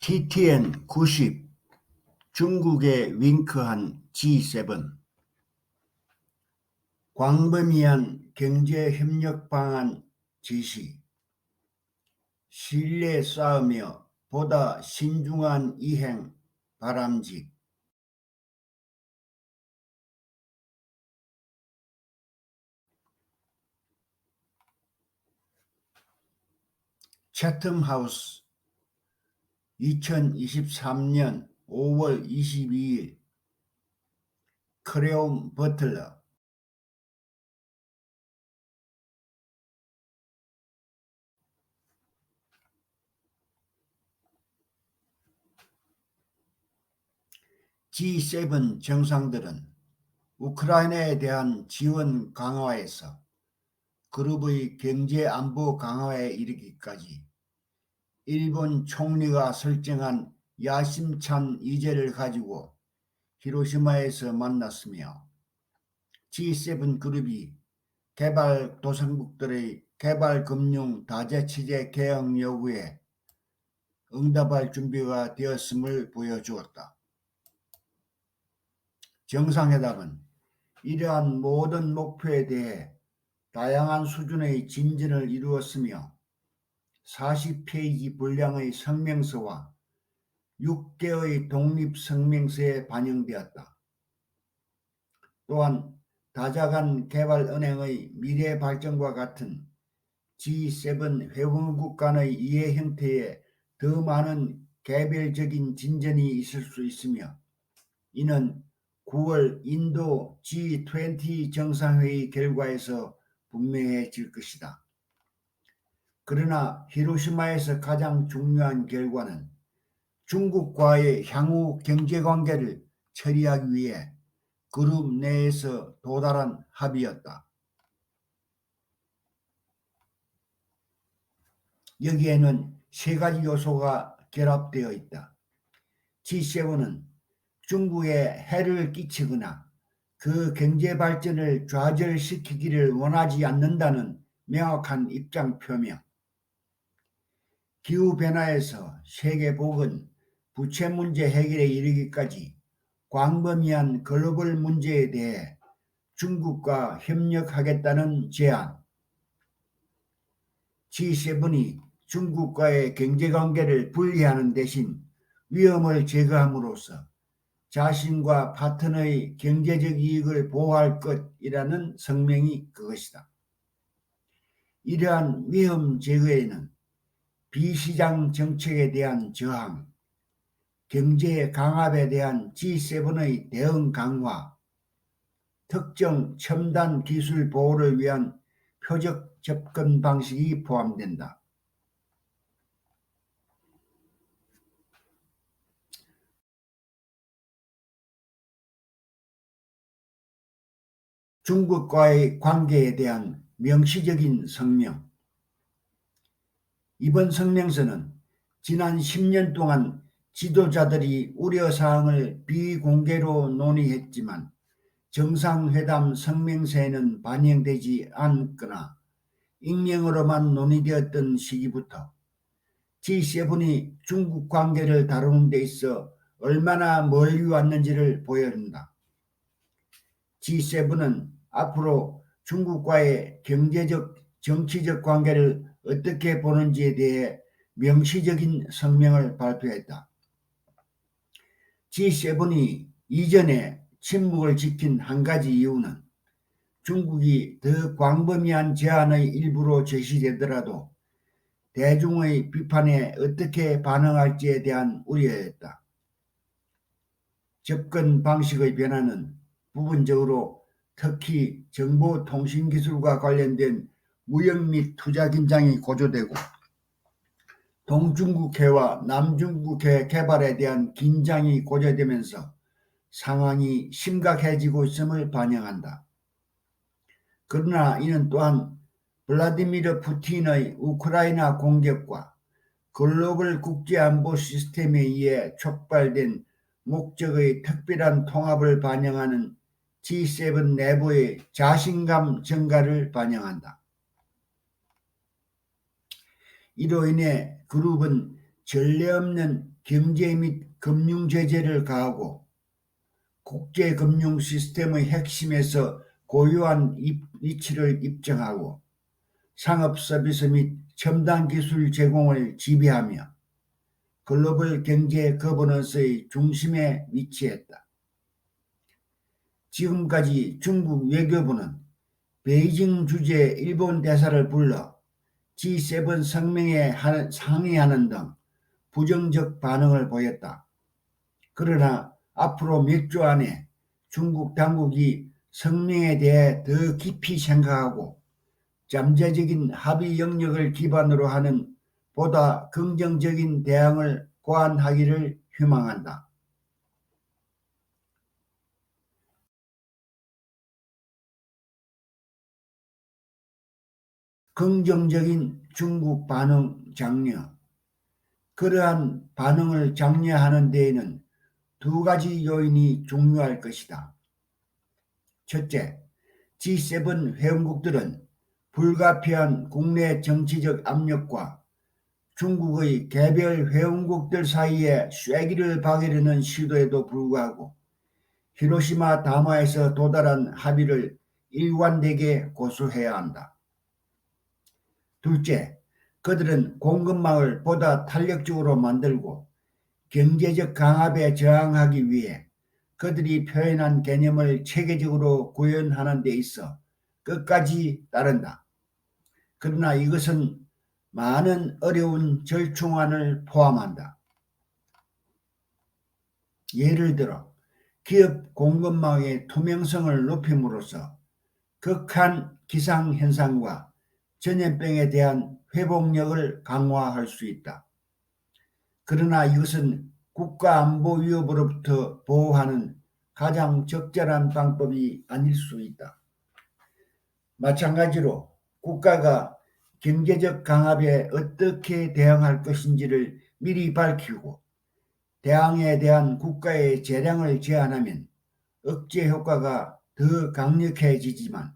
TTN-90 중국에 윙크한 G7 광범위한 경제협력 방안 제시 신뢰 쌓으며 보다 신중한 이행 바람직 채텀하우스 2023년 5월 22일 크레온 버틀러 G7 정상들은 우크라이나에 대한 지원 강화에서 그룹의 경제 안보 강화에 이르기까지 일본 총리가 설정한 야심찬 의제를 가지고 히로시마에서 만났으며 G7 그룹이 개발도상국들의 개발금융 다자체제 개혁 요구에 응답할 준비가 되었음을 보여주었다. 정상회담은 이러한 모든 목표에 대해 다양한 수준의 진전을 이루었으며 40페이지 분량의 성명서와 6개의 독립성명서에 반영되었다. 또한 다자간 개발은행의 미래 발전과 같은 G7 회원국 간의 이해 형태에 더 많은 개별적인 진전이 있을 수 있으며 이는 9월 인도 G20 정상회의 결과에서 분명해질 것이다. 그러나 히로시마에서 가장 중요한 결과는 중국과의 향후 경제관계를 처리하기 위해 그룹 내에서 도달한 합의였다. 여기에는 세 가지 요소가 결합되어 있다. G7은 중국에 해를 끼치거나 그 경제 발전을 좌절시키기를 원하지 않는다는 명확한 입장 표명. 기후변화에서 세계복은 부채 문제 해결에 이르기까지 광범위한 글로벌 문제에 대해 중국과 협력하겠다는 제안. G7이 중국과의 경제관계를 분리하는 대신 위험을 제거함으로써 자신과 파트너의 경제적 이익을 보호할 것이라는 성명이 그것이다. 이러한 위험 제거에는 비시장 정책에 대한 저항, 경제 강압에 대한 G7의 대응 강화, 특정 첨단 기술 보호를 위한 표적 접근 방식이 포함된다. 중국과의 관계에 대한 명시적인 성명. 이번 성명서는 지난 10년 동안 지도자들이 우려사항을 비공개로 논의했지만 정상회담 성명서에는 반영되지 않거나 익명으로만 논의되었던 시기부터 G7이 중국 관계를 다루는 데 있어 얼마나 멀리 왔는지를 보여준다. G7은 앞으로 중국과의 경제적, 정치적 관계를 어떻게 보는지에 대해 명시적인 성명을 발표했다. G7이 이전에 침묵을 지킨 한 가지 이유는 중국이 더 광범위한 제안의 일부로 제시되더라도 대중의 비판에 어떻게 반응할지에 대한 우려였다. 접근 방식의 변화는 부분적으로 특히 정보통신기술과 관련된 무역 및 투자 긴장이 고조되고 동중국해와 남중국해 개발에 대한 긴장이 고조되면서 상황이 심각해지고 있음을 반영한다. 그러나 이는 또한 블라디미르 푸틴의 우크라이나 공격과 글로벌 국제안보 시스템에 의해 촉발된 목적의 특별한 통합을 반영하는 G7 내부의 자신감 증가를 반영한다. 이로 인해 그룹은 전례 없는 경제 및 금융 제재를 가하고 국제 금융 시스템의 핵심에서 고유한 위치를 입증하고 상업 서비스 및 첨단 기술 제공을 지배하며 글로벌 경제 거버넌스의 중심에 위치했다. 지금까지 중국 외교부는 베이징 주재 일본 대사를 불러 G7 성명에 상의하는 등 부정적 반응을 보였다. 그러나 앞으로 몇 주 안에 중국 당국이 성명에 대해 더 깊이 생각하고 잠재적인 합의 영역을 기반으로 하는 보다 긍정적인 대응을 고안하기를 희망한다. 긍정적인 중국 반응 장려. 그러한 반응을 장려하는 데에는 두 가지 요인이 중요할 것이다. 첫째, G7 회원국들은 불가피한 국내 정치적 압력과 중국의 개별 회원국들 사이에 쐐기를 박으려는 시도에도 불구하고 히로시마 담화에서 도달한 합의를 일관되게 고수해야 한다. 둘째, 그들은 공급망을 보다 탄력적으로 만들고 경제적 강압에 저항하기 위해 그들이 표현한 개념을 체계적으로 구현하는 데 있어 끝까지 따른다. 그러나 이것은 많은 어려운 절충안을 포함한다. 예를 들어 기업 공급망의 투명성을 높임으로써 극한 기상현상과 전염병에 대한 회복력을 강화할 수 있다. 그러나 이것은 국가안보 위협으로부터 보호하는 가장 적절한 방법이 아닐 수 있다. 마찬가지로 국가가 경제적 강압에 어떻게 대응할 것인지를 미리 밝히고 대항에 대한 국가의 재량을 제한하면 억제 효과가 더 강력해지지만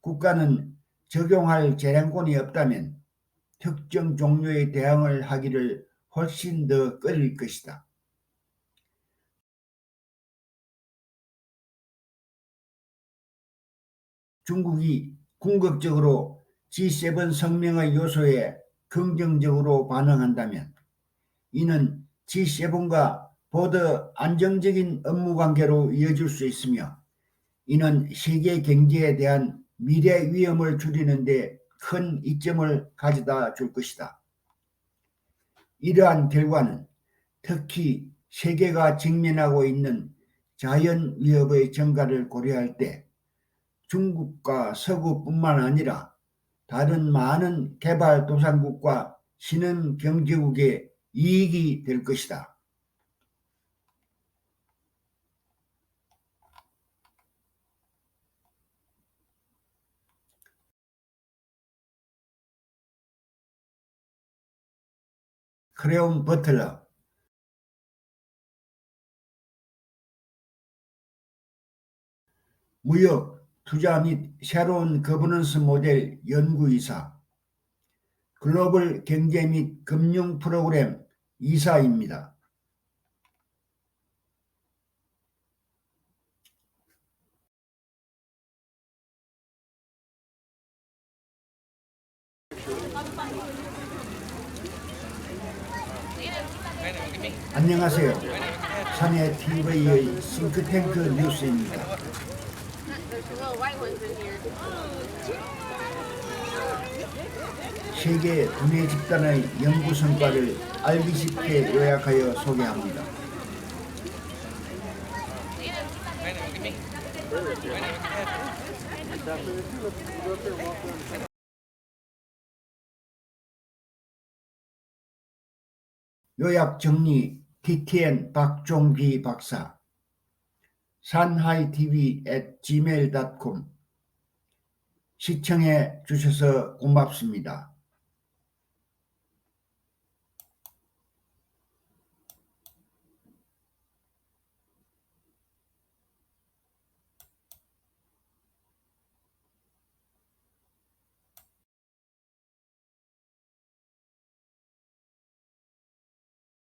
국가는 적용할 재량권이 없다면 특정 종류의 대응을 하기를 훨씬 더 꺼릴 것이다. 중국이 궁극적으로 G7 성명의 요소에 긍정적으로 반응한다면 이는 G7과 보다 안정적인 업무관계로 이어질 수 있으며 이는 세계 경제에 대한 미래 위험을 줄이는 데 큰 이점을 가져다 줄 것이다. 이러한 결과는 특히 세계가 직면하고 있는 자연 위협의 증가를 고려할 때 중국과 서구뿐만 아니라 다른 많은 개발도상국과 신흥 경제국의 이익이 될 것이다. 크레온 버틀러. 무역, 투자 및 새로운 거버넌스 모델 연구이사, 글로벌 경제 및 금융 프로그램 이사입니다. 안녕하세요. 사내 TV의 싱크탱크 뉴스입니다. 세계 두뇌 집단의 연구 성과를 알기 쉽게 요약하여 소개합니다. 요약 정리 TTN 박종기 박사 shanhaitv@gmail.com 시청해 주셔서 고맙습니다.